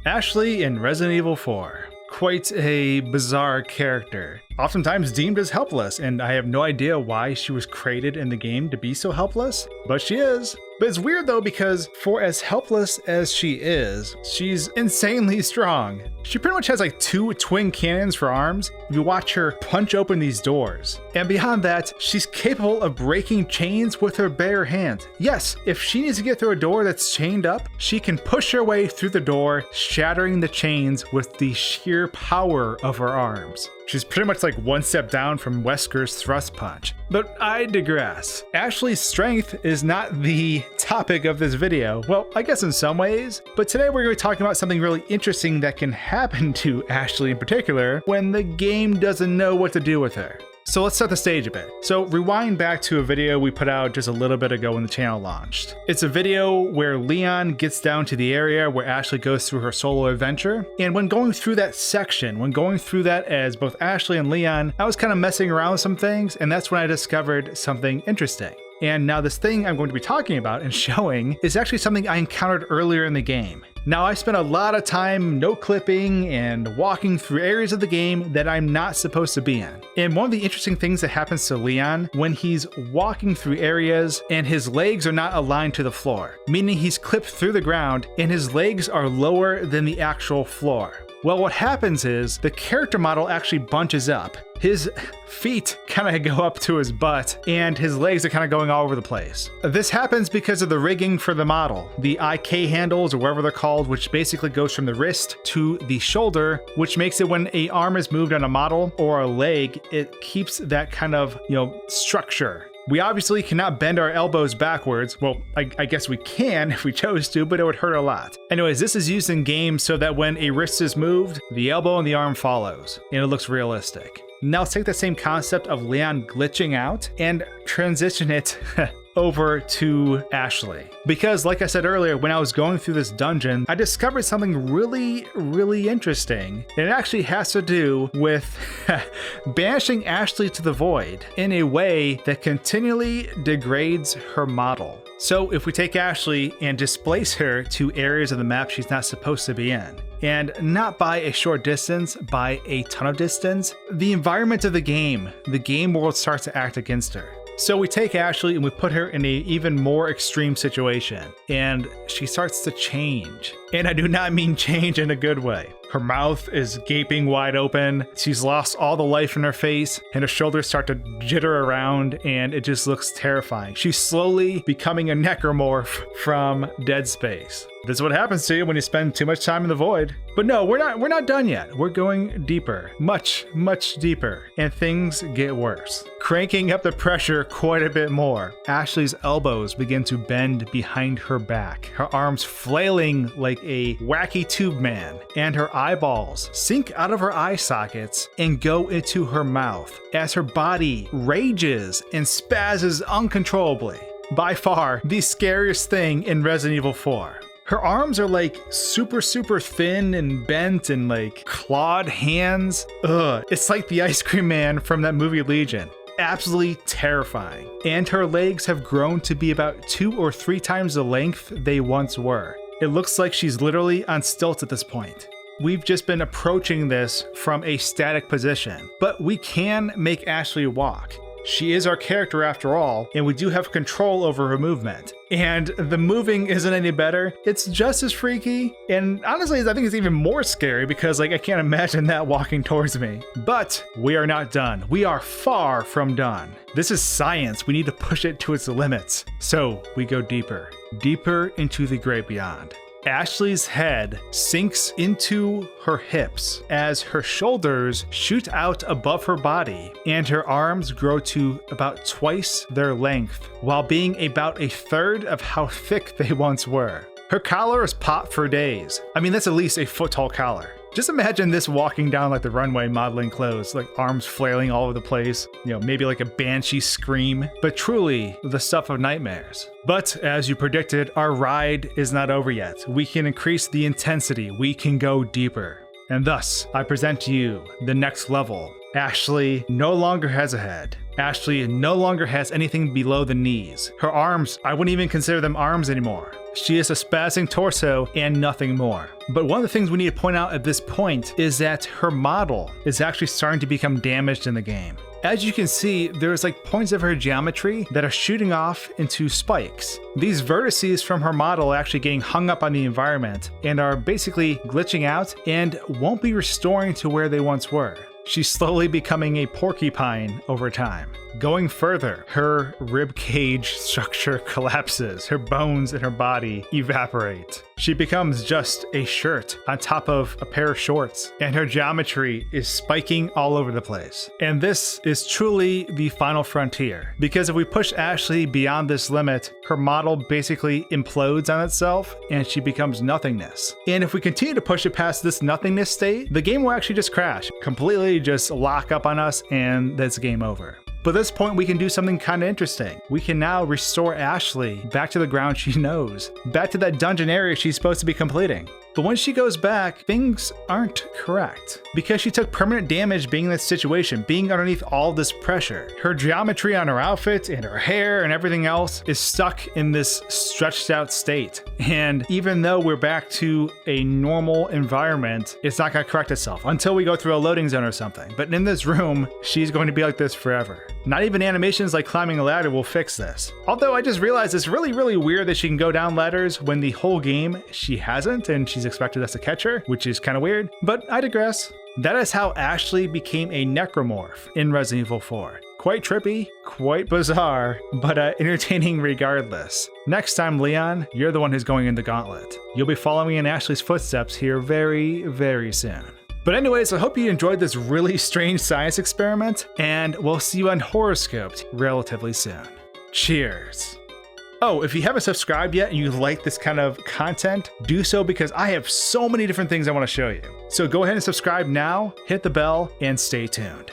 Ashley in Resident Evil 4. Quite a bizarre character, oftentimes deemed as helpless, and I have no idea why she was created in the game to be so helpless, but she is. But it's weird though, because for as helpless as she is, she's insanely strong. She pretty much has like 2 twin cannons for arms. You watch her punch open these doors. And beyond that, she's capable of breaking chains with her bare hands. Yes, if she needs to get through a door that's chained up, she can push her way through the door, shattering the chains with the sheer power of her arms. She's pretty much like one step down from Wesker's thrust punch. But I digress. Ashley's strength is not the topic of this video. Well, I guess in some ways, but today we're going to be talking about something really interesting that can happen to Ashley in particular when the game doesn't know what to do with her. So let's set the stage a bit. So rewind back to a video we put out just a little bit ago when the channel launched. It's a video where Leon gets down to the area where Ashley goes through her solo adventure. And when going through that section, when going through that as both Ashley and Leon, I was kind of messing around with some things, and that's when I discovered something interesting. And now this thing I'm going to be talking about and showing is actually something I encountered earlier in the game. Now, I spent a lot of time no clipping and walking through areas of the game that I'm not supposed to be in. And one of the interesting things that happens to Leon when he's walking through areas and his legs are not aligned to the floor, meaning he's clipped through the ground and his legs are lower than the actual floor. Well, what happens is the character model actually bunches up. His feet kind of go up to his butt and his legs are kind of going all over the place. This happens because of the rigging for the model, the IK handles or whatever they're called, which basically goes from the wrist to the shoulder, which makes it when an arm is moved on a model or a leg, it keeps that kind of, structure. We obviously cannot bend our elbows backwards. Well, I guess we can if we chose to, but it would hurt a lot. Anyways, this is used in games so that when a wrist is moved, the elbow and the arm follows, and it looks realistic. Now let's take the same concept of Leon glitching out and transition it over to Ashley. Because like I said earlier, when I was going through this dungeon, I discovered something really, really interesting. And it actually has to do with banishing Ashley to the void in a way that continually degrades her model. So if we take Ashley and displace her to areas of the map she's not supposed to be in, and not by a short distance, by a ton of distance, the environment of the game world starts to act against her. So we take Ashley and we put her in an even more extreme situation, and she starts to change. And I do not mean change in a good way. Her mouth is gaping wide open, she's lost all the life in her face, and her shoulders start to jitter around, and it just looks terrifying. She's slowly becoming a necromorph from Dead Space. This is what happens to you when you spend too much time in the void. But no, we're not done yet. We're going deeper, much, much deeper, and things get worse. Cranking up the pressure quite a bit more. Ashley's elbows begin to bend behind her back, her arms flailing like a wacky tube man, and her eyeballs sink out of her eye sockets and go into her mouth as her body rages and spazzes uncontrollably. By far the scariest thing in Resident Evil 4. Her arms are like super thin and bent and like clawed hands. Ugh, it's like the ice cream man from that movie Legion. Absolutely terrifying. And her legs have grown to be about 2 or 3 times the length they once were. It looks like she's literally on stilts at this point. We've just been approaching this from a static position, but we can make Ashley walk. She is our character after all, and we do have control over her movement. And the moving isn't any better. It's just as freaky. And honestly, I think it's even more scary because I can't imagine that walking towards me. But we are not done. We are far from done. This is science. We need to push it to its limits. So we go deeper, deeper into the great beyond. Ashley's head sinks into her hips as her shoulders shoot out above her body and her arms grow to about twice their length while being about a third of how thick they once were. Her collar is popped for days. I mean, that's at least a foot tall collar. Just imagine this walking down like the runway modeling clothes, like arms flailing all over the place, maybe like a banshee scream, but truly the stuff of nightmares. But as you predicted, our ride is not over yet. We can increase the intensity, we can go deeper. And thus, I present to you the next level. Ashley no longer has a head. Ashley no longer has anything below the knees. Her arms, I wouldn't even consider them arms anymore. She is a spazzing torso and nothing more. But one of the things we need to point out at this point is that her model is actually starting to become damaged in the game. As you can see, there's like points of her geometry that are shooting off into spikes. These vertices from her model are actually getting hung up on the environment and are basically glitching out and won't be restoring to where they once were. She's slowly becoming a porcupine over time. Going further, her rib cage structure collapses, her bones in her body evaporate. She becomes just a shirt on top of a pair of shorts, and her geometry is spiking all over the place. And this is truly the final frontier, because if we push Ashley beyond this limit, her model basically implodes on itself and she becomes nothingness. And if we continue to push it past this nothingness state, the game will actually just crash, completely just lock up on us, and that's game over. But at this point, we can do something kind of interesting. We can now restore Ashley back to the ground she knows, back to that dungeon area she's supposed to be completing. But when she goes back, things aren't correct, because she took permanent damage being in this situation, being underneath all this pressure. Her geometry on her outfit and her hair and everything else is stuck in this stretched out state. And even though we're back to a normal environment, it's not going to correct itself until we go through a loading zone or something. But in this room, she's going to be like this forever. Not even animations like climbing a ladder will fix this. Although I just realized it's really weird that she can go down ladders when the whole game she hasn't, and she's expected us to catch her, which is kind of weird, but I digress. That is how Ashley became a necromorph in Resident Evil 4. Quite trippy, quite bizarre, but entertaining regardless. Next time, Leon, you're the one who's going in the gauntlet. You'll be following in Ashley's footsteps here very soon. But anyways, I hope you enjoyed this really strange science experiment, and we'll see you on HorrorScoped relatively soon. Cheers! Oh, if you haven't subscribed yet and you like this kind of content, do so, because I have so many different things I want to show you. So go ahead and subscribe now, hit the bell, and stay tuned.